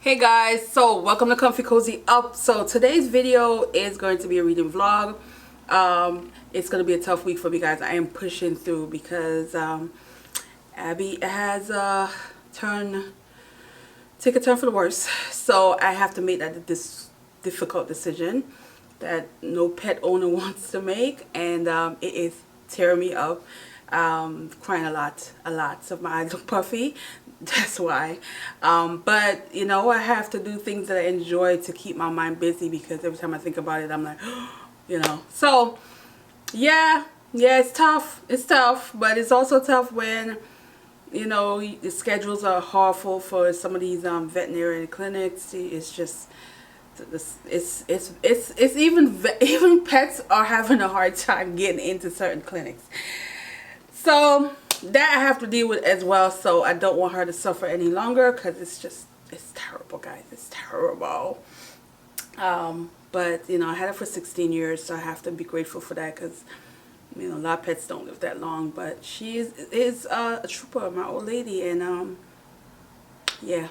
Hey guys, so welcome to Comfy Cozy Up. So today's video is going to be a reading vlog. It's going to be a tough week for me, guys. I am pushing through because Abby has take a turn for the worse. So I have to make this difficult decision that no pet owner wants to make, and it is tearing me up. Crying a lot. So my eyes look puffy. That's why. But you know, I have to do things that I enjoy to keep my mind busy, because every time I think about it, I'm like, you know. So yeah, it's tough. It's tough, but it's also tough when, you know, the schedules are horrible for some of these veterinary clinics. It's just, it's even pets are having a hard time getting into certain clinics. So that I have to deal with as well. So I don't want her to suffer any longer, because it's terrible, guys. It's terrible. But you know, I had her for 16 years, so I have to be grateful for that, because you know, a lot of pets don't live that long. But she is a trooper, my old lady, and yeah,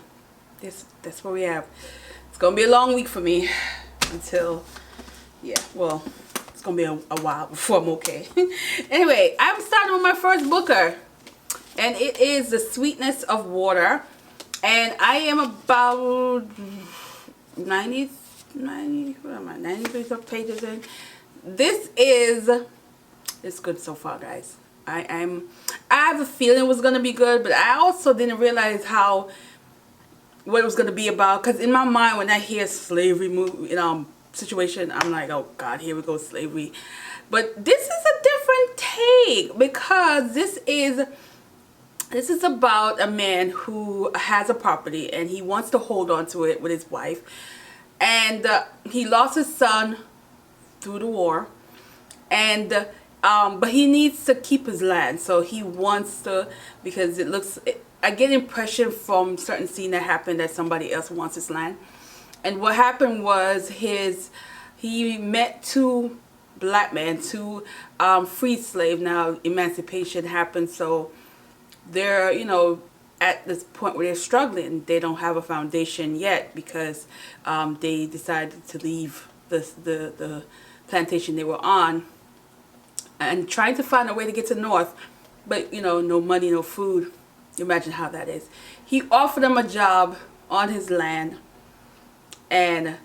that's what we have. It's gonna be a long week for me until, yeah, well, it's gonna be a while before I'm okay. Anyway, I'm starting with my first booker, and it is The Sweetness of Water, and I am about 93 pages in. It's good so far, guys. I have a feeling it was gonna be good, but I also didn't realize what it was gonna be about, because in my mind, when I hear slavery situation, I'm like, oh God, here we go, slavery. But this is a different take, because this is about a man who has a property, and he wants to hold on to it with his wife, and he lost his son through the war, and but he needs to keep his land, so he wants to, because I get impression from certain scene that happened that somebody else wants his land. And what happened was he met two black men, two freed slaves. Now emancipation happened, so they're, you know, at this point where they're struggling. They don't have a foundation yet, because they decided to leave the plantation they were on and trying to find a way to get to the north. But you know, no money, no food. Imagine how that is. He offered them a job on his land, and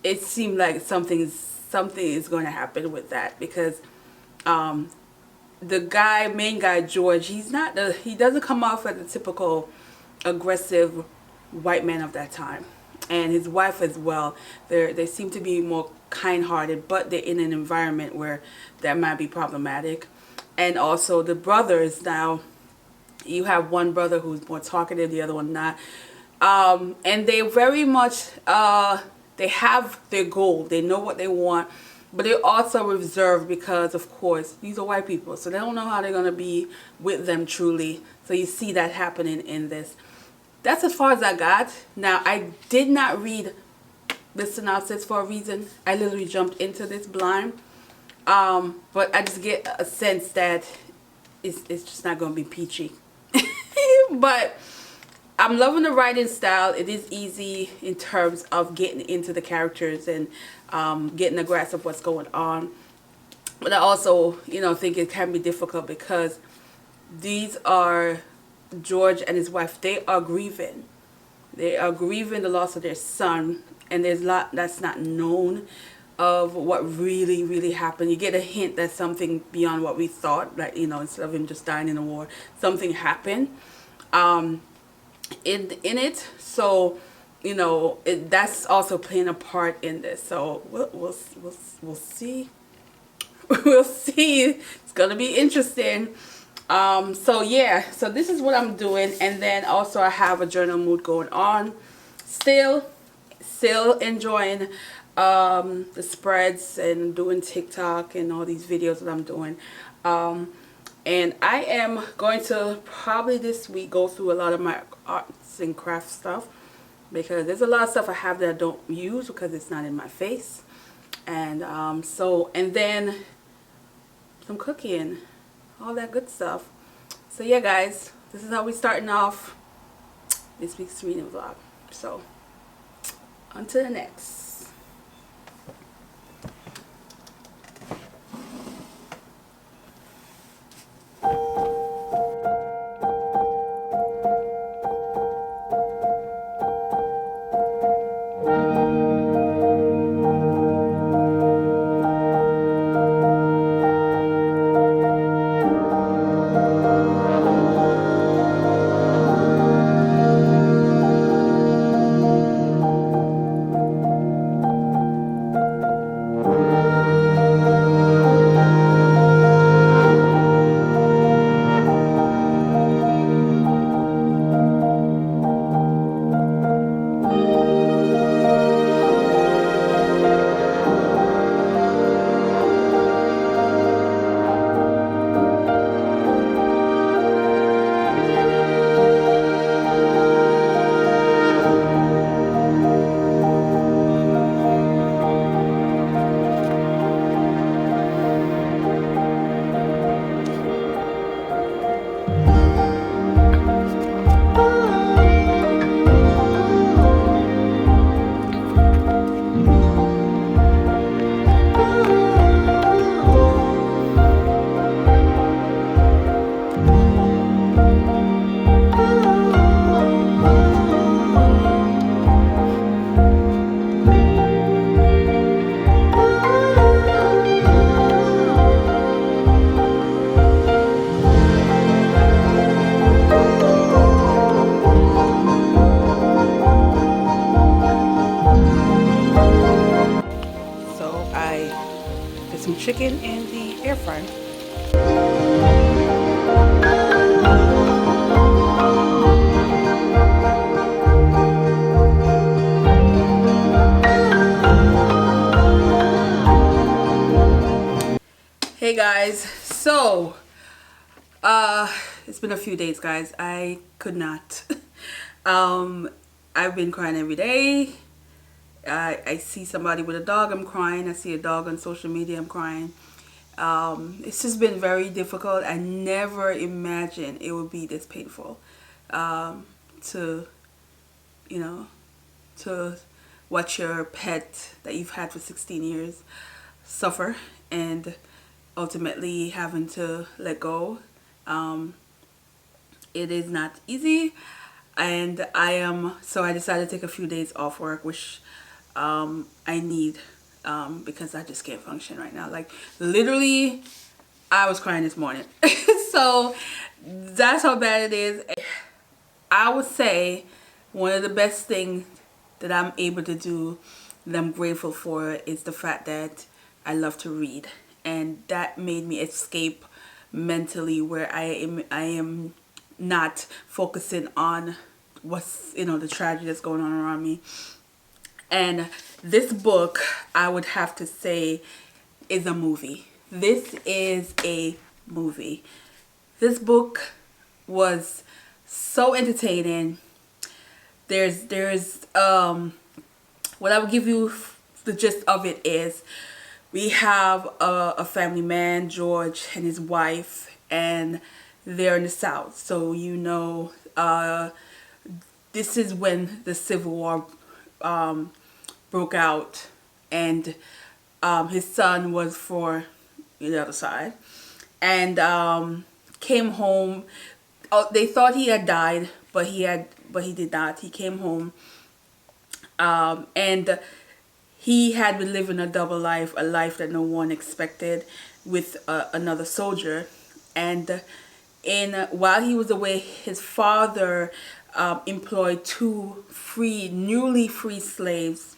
it seemed like something is going to happen with that, because the main guy George, he doesn't come off as a typical aggressive white man of that time, and his wife as well. They seem to be more kind-hearted, but they're in an environment where that might be problematic. And also the brothers, now you have one brother who's more talkative, the other one not. And they very much, they have their goal. They know what they want, but they're also reserved, because, of course, these are white people, so they don't know how they're going to be with them truly. So you see that happening in this. That's as far as I got. Now, I did not read the synopsis for a reason. I literally jumped into this blind. But I just get a sense that it's just not going to be peachy. But I'm loving the writing style. It is easy in terms of getting into the characters and getting a grasp of what's going on. But I also, you know, think it can be difficult, because these are George and his wife. They are grieving. They are grieving the loss of their son, and there's a lot that's not known of what really happened. You get a hint that something beyond what we thought, like, you know, instead of him just dying in the war, something happened in it. So, you know, that's also playing a part in this. So we'll see. We'll see. It's gonna be interesting. So yeah, so this is what I'm doing, and then also I have a journal mood going on. Still enjoying the spreads and doing TikTok and all these videos that I'm doing. And I am going to probably this week go through a lot of my arts and crafts stuff, because there's a lot of stuff I have that I don't use because it's not in my face. And and then some cooking, all that good stuff. So yeah, guys, this is how we're starting off this week's reading vlog. So on to the next. So I put some chicken in the air fryer. Hey guys, so it's been a few days, guys. I could not. I've been crying every day. I see somebody with a dog, I'm crying. I see a dog on social media, I'm crying. It's just been very difficult. I never imagined it would be this painful, to, you know, to watch your pet that you've had for 16 years suffer and ultimately having to let go. It is not easy, and so I decided to take a few days off work, which I need, because I just can't function right now. Like, literally, I was crying this morning. So that's how bad it is. I would say one of the best things that I'm able to do, that I'm grateful for, is the fact that I love to read, and that made me escape mentally, where I am not focusing on what's, the tragedy that's going on around me. And this book, I would have to say, is a movie. This is a movie. This book was so entertaining. There's what I would give you, the gist of it is, we have a family man, George, and his wife, and they're in the South. So this is when the Civil War broke out, and his son was for the other side, and came home. They thought he had died, but he did not. He came home, and he had been living a double life, a life that no one expected, with another soldier. And while he was away, his father employed two newly free slaves,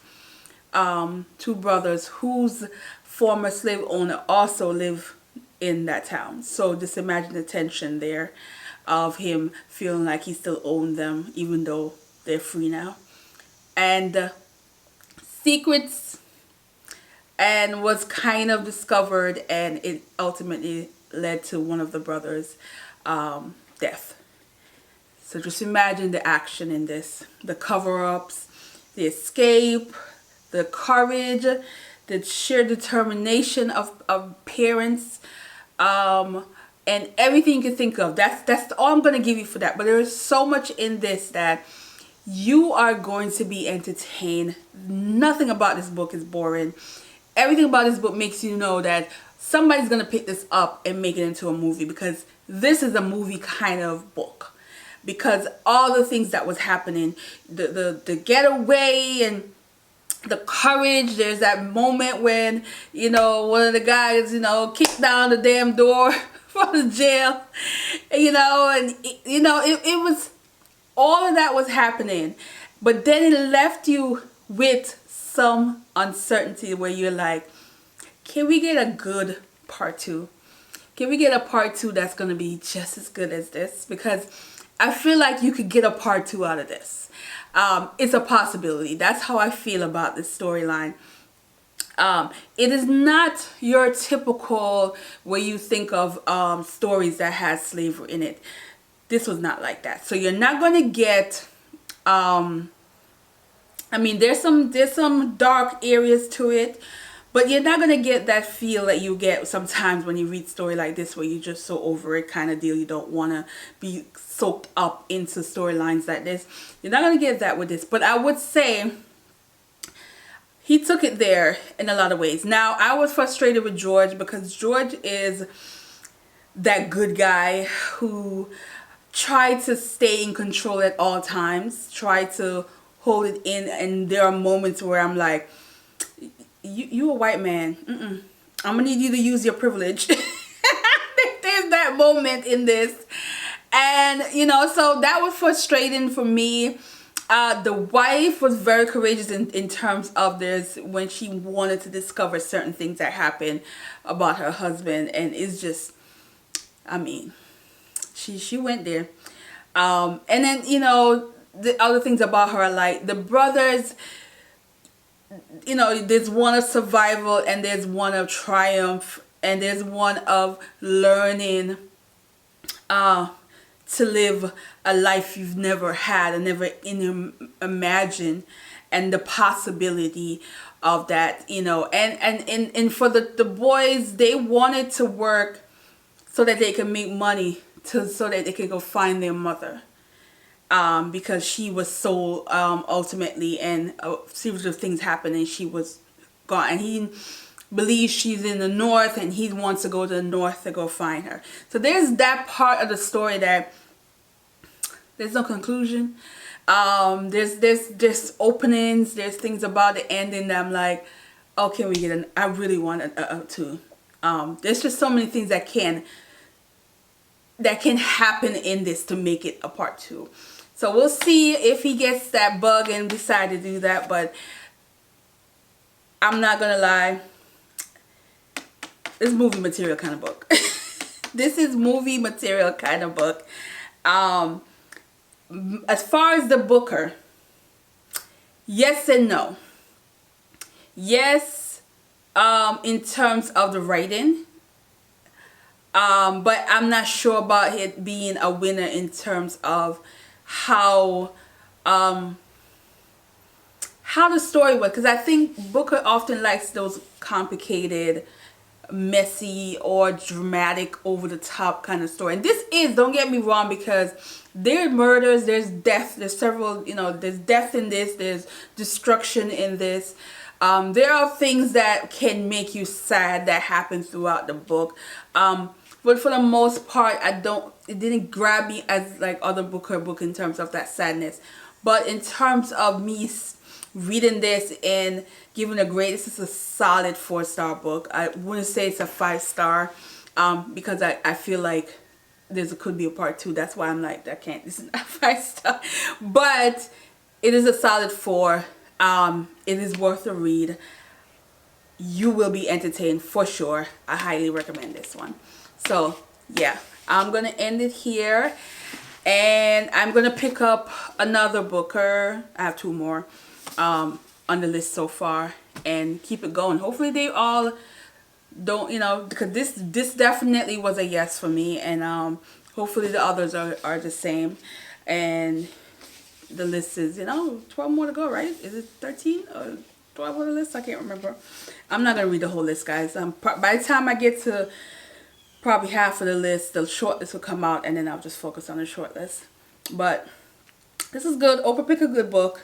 two brothers whose former slave owner also lived in that town. So just imagine the tension there of him feeling like he still owned them, even though they're free now. And secrets and was kind of discovered, and it ultimately led to one of the brothers' death. So just imagine the action in this, the cover-ups, the escape, the courage, the sheer determination of parents, and everything you can think of. That's all I'm going to give you for that. But there is so much in this that You are going to be entertained. Nothing about this book is boring. Everything about this book makes you know that somebody's going to pick this up and make it into a movie, because this is a movie kind of book. Because all the things that was happening, the getaway and the courage. There's that moment when, you know, one of the guys, you know, kicked down the damn door from the jail, you know, and it was, all of that was happening, but then it left you with some uncertainty where you're like, can we get a good part 2? Can we get a part 2 that's going to be just as good as this? Because I feel like you could get a part 2 out of this. It's a possibility. That's how I feel about this storyline. It is not your typical where you think of stories that has slavery in it. This was not like that. So you're not going to get, I mean, there's some dark areas to it, but you're not going to get that feel that you get sometimes when you read story like this, where you're just so over it kind of deal. You don't want to be soaked up into storylines like this. You're not going to get that with this. But I would say he took it there in a lot of ways. Now, I was frustrated with George because George is that good guy who tried to stay in control at all times, tried to hold it in, and there are moments where I'm like, you a white man, I'm gonna need you to use your privilege. There's that moment in this, and you know, so that was frustrating for me. The wife was very courageous in terms of this, when she wanted to discover certain things that happened about her husband, and it's just, I mean, she went there. And then, you know, the other things about her, like the brothers, you know, there's one of survival, and there's one of triumph, and there's one of learning to live a life you've never had and never imagined, and the possibility of that, you know. And for the boys, they wanted to work so that they can make money, so that they can go find their mother, because she was so ultimately, and a series of things happened, and she was gone, and he believes she's in the north, and he wants to go to the north to go find her. So there's that part of the story that there's no conclusion. There's openings, there's things about the ending that I'm like, okay, we get I really want to. There's just so many things that can happen in this to make it a part 2. So we'll see if he gets that bug and decide to do that. But I'm not gonna lie, this is movie material kind of book. This is movie material kind of book. As far as the booker, yes and no. Yes, in terms of the writing. But I'm not sure about it being a winner in terms of how the story was, because I think Booker often likes those complicated, messy, or dramatic, over the top kind of story. And this is, don't get me wrong, because there are murders, there's death, there's several, you know, there's death in this, there's destruction in this. There are things that can make you sad that happen throughout the book. But for the most part, it didn't grab me as like other Booker book in terms of that sadness. But in terms of me reading this and giving a grade, this is a solid 4-star book. I wouldn't say it's a 5-star, because I feel like could be a part 2. That's why I'm like, this is not 5-star. But it is a solid 4. It is worth a read. You will be entertained for sure. I highly recommend this one. So yeah, I'm gonna end it here, and I'm gonna pick up another Booker. I have 2 more on the list so far, and keep it going. Hopefully they all don't, you know, because this definitely was a yes for me, and hopefully the others are the same. And the list is, you know, 12 more to go, right? Is it 13 or 12 on the list? I can't remember. I'm not gonna read the whole list, guys. By the time I get to probably half of the list, the short list will come out, and then I'll just focus on the short list. But this is good. Oprah picked a good book.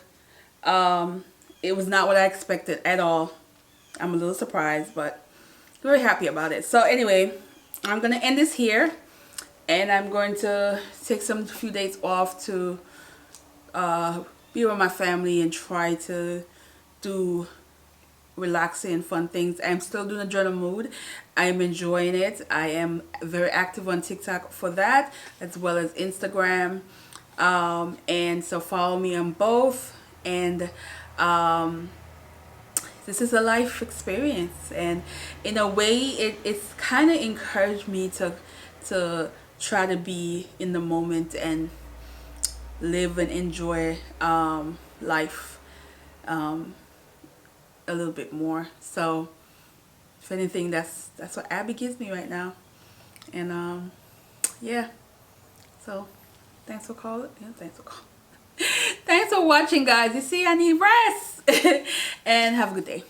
It was not what I expected at all. I'm a little surprised, but very happy about it. So anyway, I'm gonna end this here, and I'm going to take some few days off to be with my family and try to do relaxing fun things. I'm still doing a journal mood. I'm enjoying it. I am very active on TikTok for that, as well as Instagram, and so follow me on both. And this is a life experience, and in a way it's kind of encouraged me to try to be in the moment and live and enjoy life a little bit more. So if anything, that's what Abby gives me right now. And yeah, so thanks for calling. Yeah, thanks for calling. Thanks for watching, guys. You see, I need rest. And have a good day.